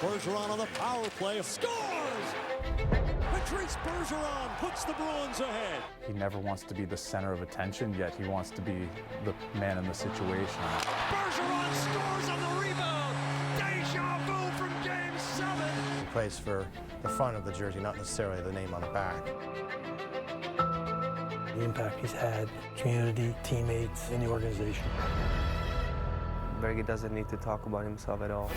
Bergeron on the power play scores! Patrice Bergeron puts the Bruins ahead. He never wants to be the center of attention, yet he wants to be the man in the situation. Bergeron scores on the rebound! Deja vu from Game 7! He plays for the front of the jersey, not necessarily the name on the back. The impact he's had, community, teammates, in the organization. Berge doesn't need to talk about himself at all.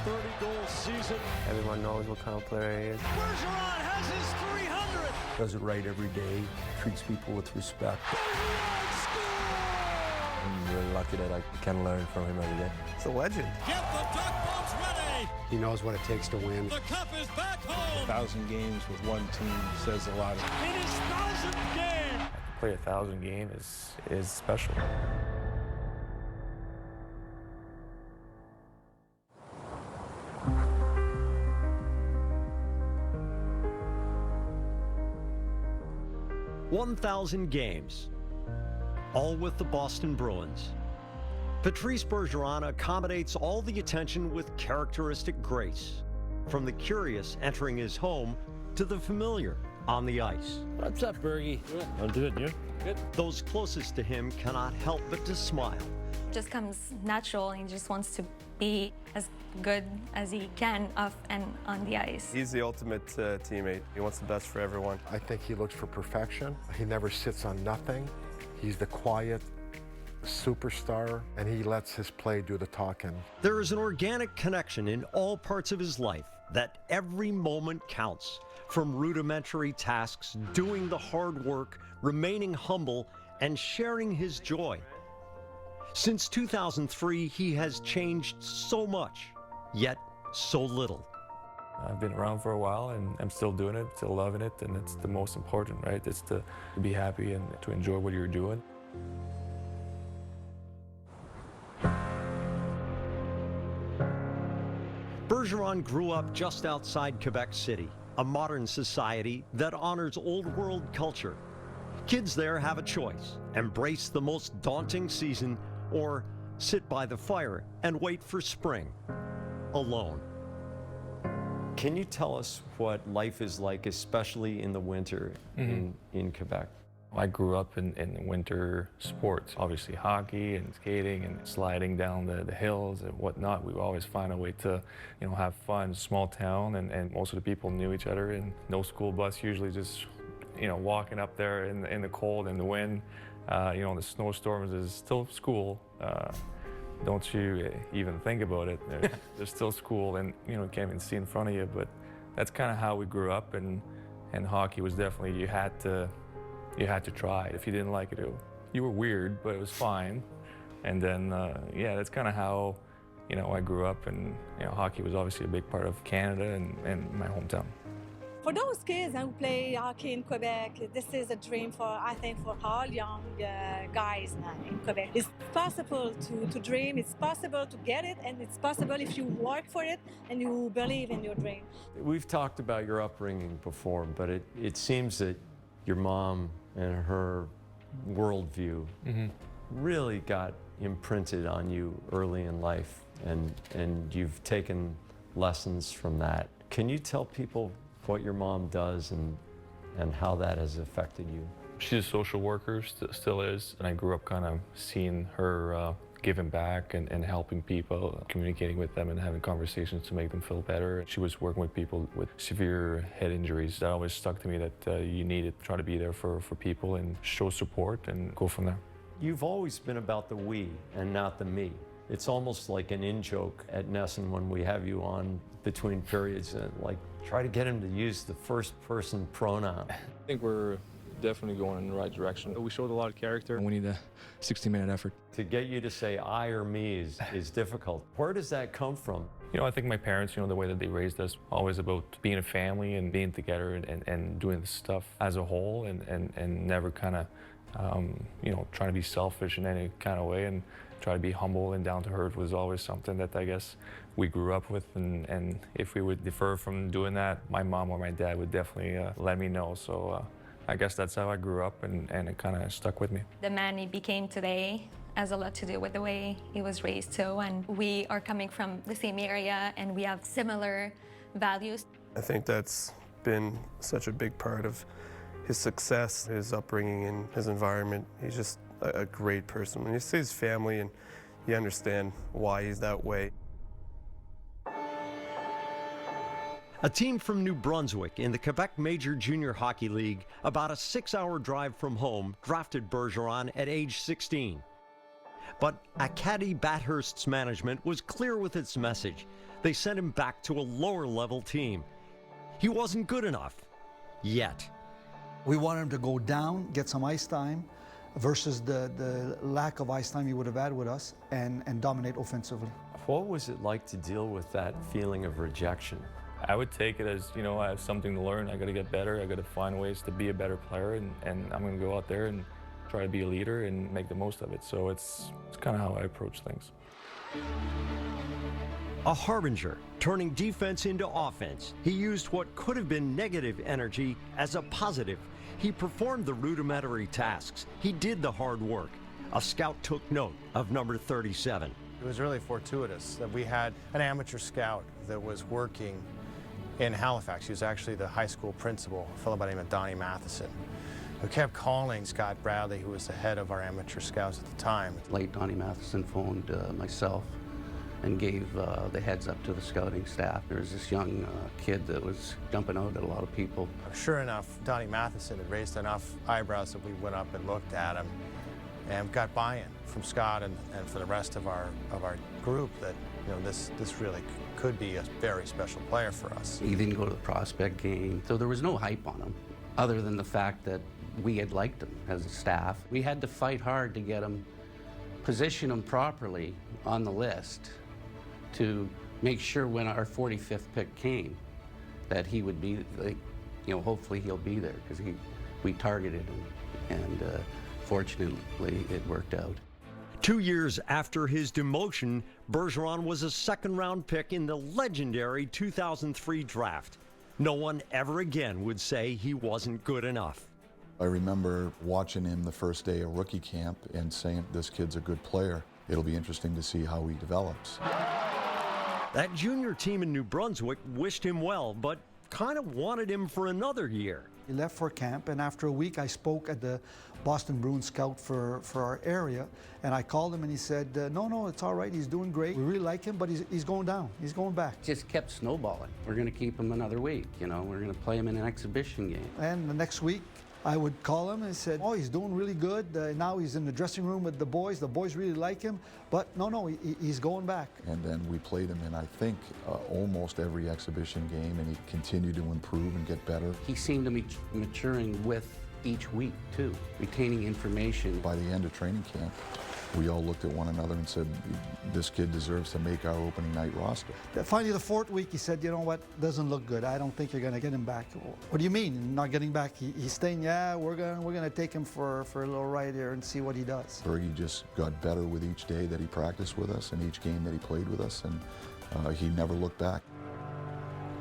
30-goal season. Everyone knows what kind of player he is. Bergeron has his 300th! Does it right every day, treats people with respect. Bergeron scores! I'm really lucky that I can learn from him every day. It's a legend. Get the duck boats ready! He knows what it takes to win. The cup is back home! 1,000 games with one team says a lot. In his 1,000th game! To play 1,000 games is special. "1,000 games, all with the Boston Bruins. Patrice Bergeron accommodates all the attention with characteristic grace, from the curious entering his home to the familiar on the ice. What's up, Bergie? I'm good, you? Good. Those closest to him cannot help but to smile. Just comes natural, and he just wants to be as good as he can off and on the ice. He's the ultimate teammate. He wants the best for everyone. I think he looks for perfection. He never sits on nothing. He's the quiet superstar, and he lets his play do the talking. There is an organic connection in all parts of his life that every moment counts, from rudimentary tasks, doing the hard work, remaining humble, and sharing his joy. Since 2003, he has changed so much, yet so little. I've been around for a while, and I'm still doing it, still loving it, and it's the most important, right? It's to be happy and to enjoy what you're doing. Bergeron grew up just outside Quebec City, a modern society that honors old world culture. Kids there have a choice: embrace the most daunting season or sit by the fire and wait for spring, alone. Can you tell us what life is like, especially in the winter in Quebec? I grew up in winter sports, obviously hockey and skating and sliding down the hills and whatnot. We would always find a way to, have fun. Small town, and most of the people knew each other, and no school bus, usually just, walking up there in the cold and the wind. The snowstorms is still school. Don't you even think about it. There's still school, and you can't even see in front of you, but that's kind of how we grew up, and hockey was definitely, you had to try it. If you didn't like it, you were weird, but it was fine. And then, that's kind of how, I grew up, and hockey was obviously a big part of Canada and my hometown. For those kids who play hockey in Quebec, this is a dream I think, for all young guys in Quebec. It's possible to dream, it's possible to get it, and it's possible if you work for it and you believe in your dream. We've talked about your upbringing before, but it seems that your mom and her worldview really got imprinted on you early in life, and you've taken lessons from that. Can you tell people what your mom does and how that has affected you? She's a social worker, still is, and I grew up kind of seeing her giving back and helping people, communicating with them and having conversations to make them feel better. She was working with people with severe head injuries. That always stuck to me, that you need to try to be there for people and show support and go from there. You've always been about the we and not the me. It's almost like an in-joke at NESN when we have you on between periods, and try to get him to use the first-person pronoun. I think we're definitely going in the right direction. We showed a lot of character, and we need a 60-minute effort. To get you to say I or me is difficult. Where does that come from? I think my parents, the way that they raised us, always about being a family and being together and doing stuff as a whole, and never kind of, trying to be selfish in any kind of way, and try to be humble and down to earth was always something that I guess we grew up with, and if we would defer from doing that, my mom or my dad would definitely let me know. So I guess that's how I grew up, and it kind of stuck with me. The man he became today has a lot to do with the way he was raised too, and we are coming from the same area and we have similar values. I think that's been such a big part of his success, his upbringing and his environment. He's just a great person. When you see his family and you understand why he's that way. A team from New Brunswick in the Quebec Major Junior Hockey League, about a 6-hour drive from home, drafted Bergeron at age 16. But Acadie Bathurst's management was clear with its message. They sent him back to a lower-level team. He wasn't good enough. Yet. We wanted him to go down, get some ice time, versus the lack of ice time he would have had with us, and dominate offensively. What was it like to deal with that feeling of rejection? I would take it as, you know, I have something to learn. I got to get better. I got to find ways to be a better player, and I'm going to go out there and try to be a leader and make the most of it. So it's kind of how I approach things. A harbinger, turning defense into offense. He used what could have been negative energy as a positive. He performed the rudimentary tasks. He did the hard work. A scout took note of number 37. It was really fortuitous that we had an amateur scout that was working in Halifax. He was actually the high school principal, a fellow by the name of Donnie Matheson, who kept calling Scott Bradley, who was the head of our amateur scouts at the time. Late Donnie Matheson phoned myself and gave the heads up to the scouting staff. There was this young kid that was jumping out at a lot of people. Sure enough, Donnie Matheson had raised enough eyebrows that we went up and looked at him and got buy-in from Scott and for the rest of our group that, you know, this really could be a very special player for us. He didn't go to the prospect game, so there was no hype on him, other than the fact that we had liked him as a staff. We had to fight hard to get him, position him properly on the list to make sure when our 45th pick came that he would be, like, you know, hopefully he'll be there, because we targeted him, and fortunately it worked out. 2 years after his demotion, Bergeron was a second-round pick in the legendary 2003 draft. No one ever again would say he wasn't good enough. I remember watching him the first day of rookie camp and saying, this kid's a good player. It'll be interesting to see how he develops. That junior team in New Brunswick wished him well, but kind of wanted him for another year. He left for camp, and after a week I spoke at the Boston Bruins scout for our area, and I called him and he said, no, it's all right, he's doing great. We really like him, but he's going down, he's going back. Just kept snowballing. We're going to keep him another week, you know, we're going to play him in an exhibition game. And the next week, I would call him and said, oh, he's doing really good. Now he's in the dressing room with the boys really like him, but no, he's going back. And then we played him in, I think, almost every exhibition game, and he continued to improve and get better. He seemed to be maturing with each week, too, retaining information. By the end of training camp, we all looked at one another and said, this kid deserves to make our opening night roster. Finally, the fourth week, he said, you know what, doesn't look good. I don't think you're going to get him back. What do you mean, not getting back? He's staying, yeah, we're gonna take him for a little ride here and see what he does. Bergie just got better with each day that he practiced with us and each game that he played with us, and he never looked back.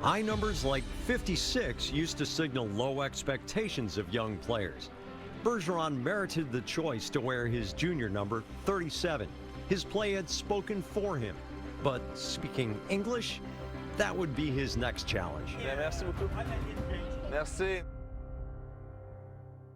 High numbers like 56 used to signal low expectations of young players. Bergeron merited the choice to wear his junior number, 37. His play had spoken for him, but speaking English, that would be his next challenge. Merci beaucoup. Merci.